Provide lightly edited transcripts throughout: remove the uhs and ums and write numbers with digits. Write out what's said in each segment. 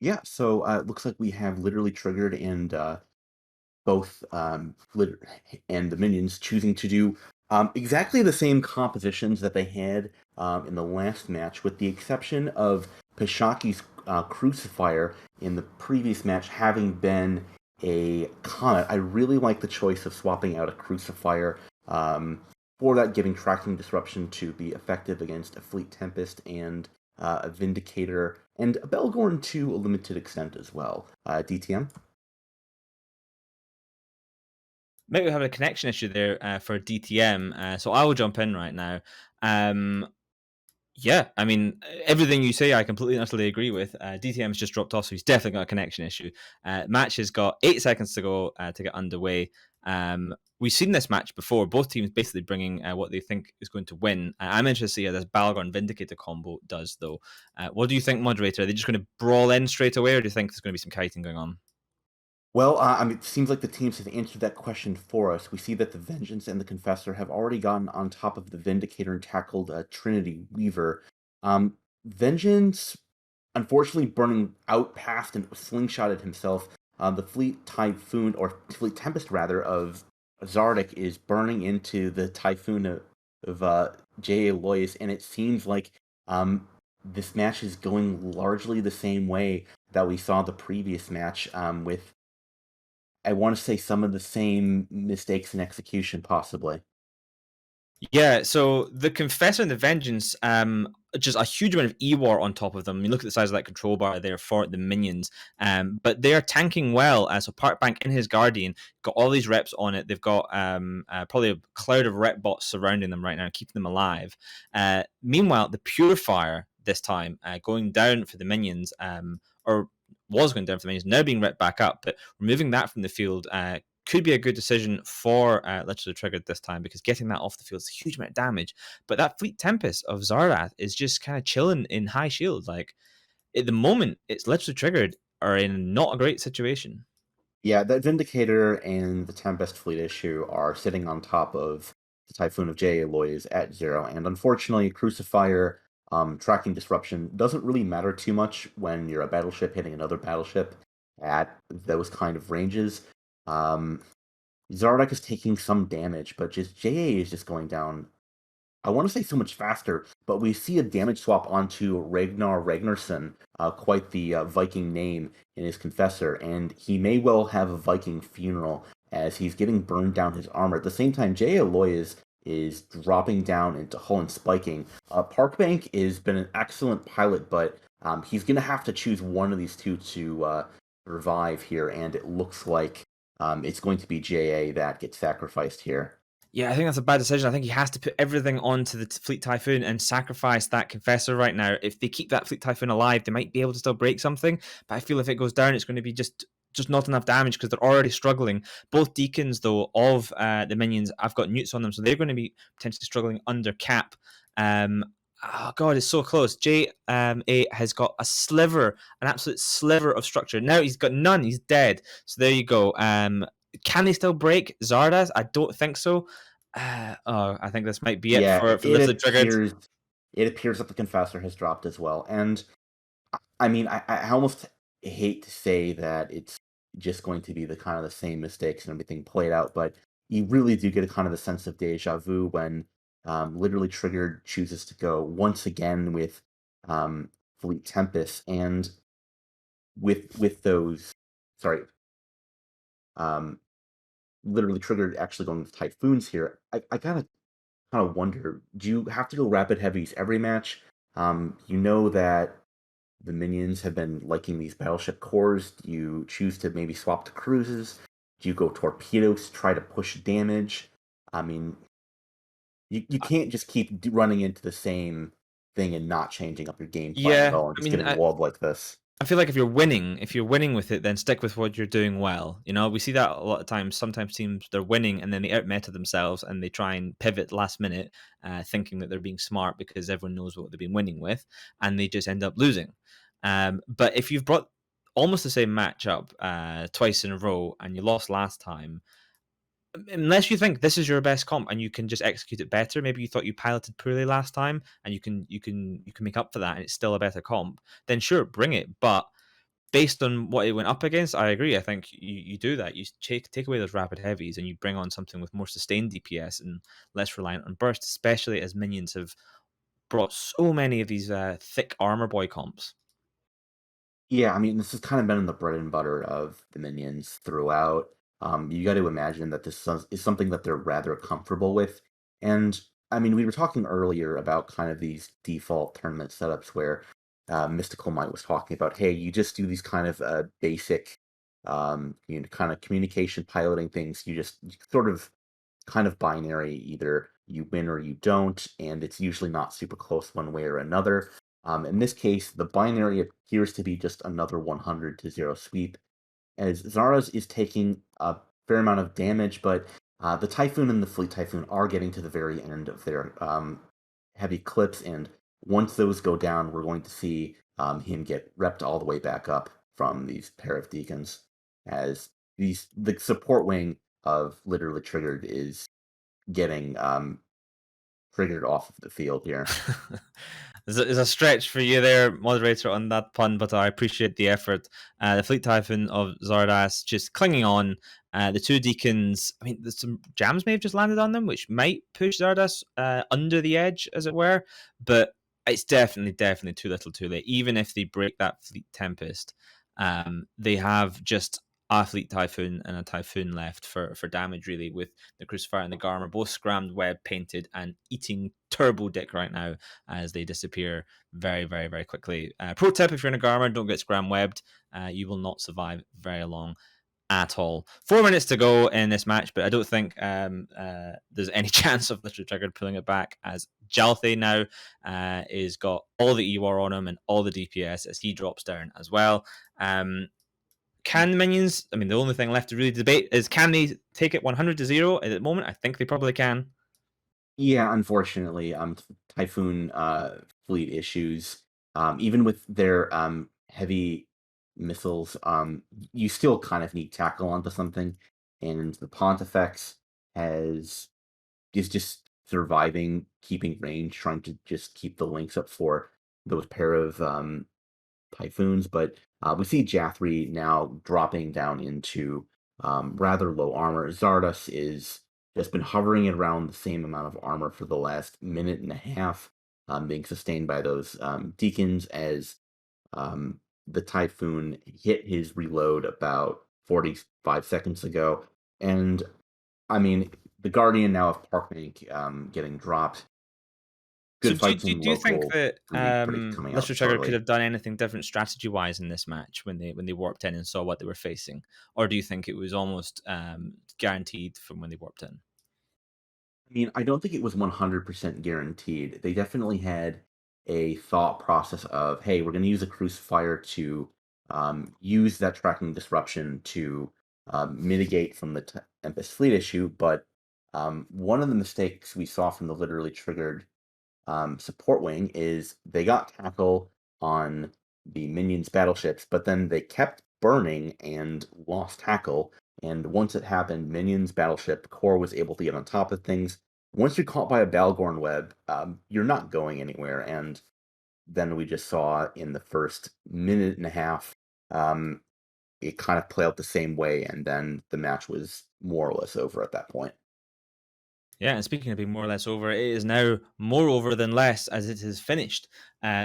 Yeah, so it looks like we have literally triggered and both and the minions choosing to do exactly the same compositions that they had in the last match, with the exception of Pishaki's crucifier in the previous match having been a comet. I really like the choice of swapping out a crucifier for that, giving tracking disruption to be effective against a Fleet Tempest and a Vindicator, and a Belgorn to a limited extent as well. DTM? Maybe we're having a connection issue there for DTM, so I will jump in right now. Um, yeah, I mean, everything you say, I completely and utterly agree with. DTM's just dropped off, so he's definitely got a connection issue. Match has got 8 seconds to go to get underway. We've seen this match before. Both teams basically bringing what they think is going to win. I'm interested to see how this Balgorn Vindicator combo does, though. What do you think, moderator? Are they just going to brawl in straight away, or do you think there's going to be some kiting going on? Well, I mean, it seems like the teams have answered that question for us. We see that the Vengeance and the Confessor have already gotten on top of the Vindicator and tackled Trinity Weaver. Vengeance, unfortunately, burning out past and slingshotted himself. The Fleet Typhoon, or Fleet Tempest rather, of Zardik is burning into the Typhoon of J.A. Loyas, and it seems like this match is going largely the same way that we saw the previous match, with I want to say some of the same mistakes in execution, possibly. Yeah, so the Confessor and the Vengeance, just a huge amount of E-War on top of them. I mean, look at the size of that control bar there for the minions. But they are tanking well. So Park Bank in his Guardian got all these reps on it. They've got probably a cloud of rep bots surrounding them right now, keeping them alive. Meanwhile, the Purifier this time going down for the minions, or was going down for the minions, now being ripped back up, but removing that from the field could be a good decision for Literally Triggered this time, because getting that off the field is a huge amount of damage. But that Fleet Tempest of Zardath is just kind of chilling in high shield. Like, at the moment, it's Literally Triggered are in not a great situation. Yeah, that Vindicator and the Tempest fleet issue are sitting on top of the Typhoon of J. Aloys at 0, and unfortunately, Crucifier tracking disruption doesn't really matter too much when you're a battleship hitting another battleship at those kind of ranges. Um, Zardak is taking some damage, but just JA is just going down. I want to say so much faster, but we see a damage swap onto Ragnar Ragnarsson, quite the Viking name in his Confessor, and he may well have a Viking funeral as he's getting burned down his armor. At the same time, Jay Aloy is dropping down into hull and spiking. Parkbank has been an excellent pilot, but he's going to have to choose one of these two to revive here, and it looks like it's going to be JA that gets sacrificed here. Yeah, I think that's a bad decision. I think he has to put everything onto the Fleet Typhoon and sacrifice that Confessor right now. If they keep that Fleet Typhoon alive, they might be able to still break something. But I feel if it goes down, it's going to be just not enough damage because they're already struggling. Both Deacons, though, of the minions, I've got newts on them, so they're going to be potentially struggling under cap. Um, oh god, it's so close. J has got a sliver, an absolute sliver of structure. Now he's got none. He's dead. So there you go. Can they still break Zardas? I don't think so. I think this might be it Yeah, for Literally Triggered. it appears that the Confessor has dropped as well, and I mean, I almost hate to say that it's just going to be the kind of the same mistakes and everything played out, but you really do get a kind of a sense of deja vu when literally Triggered chooses to go once again with Fleet Tempest, and with those, sorry, um, literally Triggered actually going with Typhoons here. I gotta kind of wonder, do you have to go rapid heavies every match? You know that the minions have been liking these battleship cores. Do you choose to maybe swap to cruises? Do you go torpedoes to try to push damage? I mean, you can't just keep running into the same thing and not changing up your game plan at Yeah, all and I just mean, getting walled like this. I feel like if you're winning with it, then stick with what you're doing well. You know, we see that a lot of times. Sometimes teams they're winning and then they out meta themselves and they try and pivot last minute, thinking that they're being smart because everyone knows what they've been winning with, and they just end up losing. But if you've brought almost the same matchup twice in a row and you lost last time, unless you think this is your best comp and you can just execute it better, maybe you thought you piloted poorly last time and you can make up for that and it's still a better comp, then sure, bring it. But based on what it went up against, I agree. I think you do that. You take away those rapid heavies and you bring on something with more sustained DPS and less reliant on burst, especially as minions have brought so many of these thick armor boy comps. Yeah, I mean, this has kind of been the bread and butter of the minions throughout. You got to imagine that is something that they're rather comfortable with. And I mean, we were talking earlier about kind of these default tournament setups where Mystical Might was talking about, hey, you just do these kind of basic, kind of communication piloting things. You sort of kind of binary. Either you win or you don't, and it's usually not super close one way or another. In this case, the binary appears to be just another 100 to 0 sweep, as Zara's is taking a fair amount of damage, but the Typhoon and the Fleet Typhoon are getting to the very end of their heavy clips, and once those go down, we're going to see him get repped all the way back up from these pair of Deacons, as the support wing of Literally Triggered is getting triggered off of the field here. There's a stretch for you there, moderator, on that pun, but I appreciate the effort. The Fleet Typhoon of Zardas just clinging on. The two Deacons, I mean, there's some jams may have just landed on them, which might push Zardas under the edge, as it were, but it's definitely too little too late. Even if they break that Fleet Tempest, they have just a Fleet Typhoon and a Typhoon left for damage, really, with the Crucifier and the Garmer both scrammed, web painted, and eating turbo dick right now as they disappear very quickly. Pro tip: if you're in a Garmer, don't get scram webbed. You will not survive very long at all. 4 minutes to go in this match, but I don't think there's any chance of Literally Triggered pulling it back, as Jalthe now is got all the EWAR on him and all the DPS as he drops down as well. Can the minions? I mean, the only thing left to really debate is, can they take it 100 to 0 at the moment? I think they probably can. Yeah, unfortunately, Typhoon fleet issues, even with their heavy missiles, you still kind of need tackle onto something, and the Pontifex has is just surviving, keeping range, trying to just keep the links up for those pair of Typhoons. But we see Jathri now dropping down into rather low armor. Zardas is just been hovering around the same amount of armor for the last minute and a half, being sustained by those Deacons, as the Typhoon hit his reload about 45 seconds ago. And I mean, the Guardian now of Parkbank getting dropped. So Good fights in do you think local that gonna be pretty coming out Literally Trigger could shortly. have done anything different strategy wise in this match when they warped in and saw what they were facing, or do you think it was almost guaranteed from when they warped in? I mean, I don't think it was 100% guaranteed. They definitely had a thought process of, hey, we're going to use a crucifier to use that tracking disruption to mitigate from the Tempest fleet issue. But one of the mistakes we saw from the Literally Triggered support wing is they got tackle on the minions' battleships, but then they kept burning and lost tackle. And once it happened, minions' battleship core was able to get on top of things. Once you're caught by a Balgorn web, you're not going anywhere. And then we just saw in the first minute and a half, um, it kind of play out the same way, and then the match was more or less over at that point. Yeah, and speaking of being more or less over, it is now more over than less, as it is finished.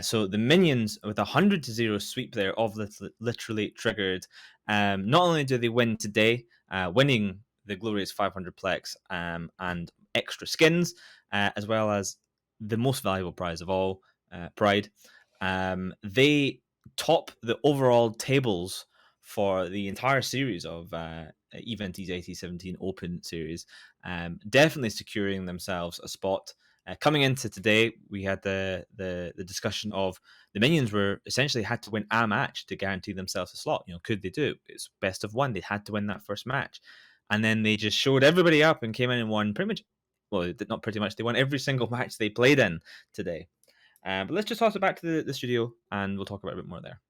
So the minions with 100 to 0 sweep there of Literally Triggered. Not only do they win today, winning the glorious 500 plex and extra skins, as well as the most valuable prize of all, Pride. They top the overall tables for the entire series of Eventies 8017 Open series, definitely securing themselves a spot. Coming into today, we had the discussion of the minions were essentially had to win a match to guarantee themselves a slot. You know, could they do it? It's best of one. They had to win that first match, and then they just showed everybody up and came in and won pretty much. Well, not pretty much. They won every single match they played in today. But let's just toss it back to the studio, and we'll talk about it a bit more there.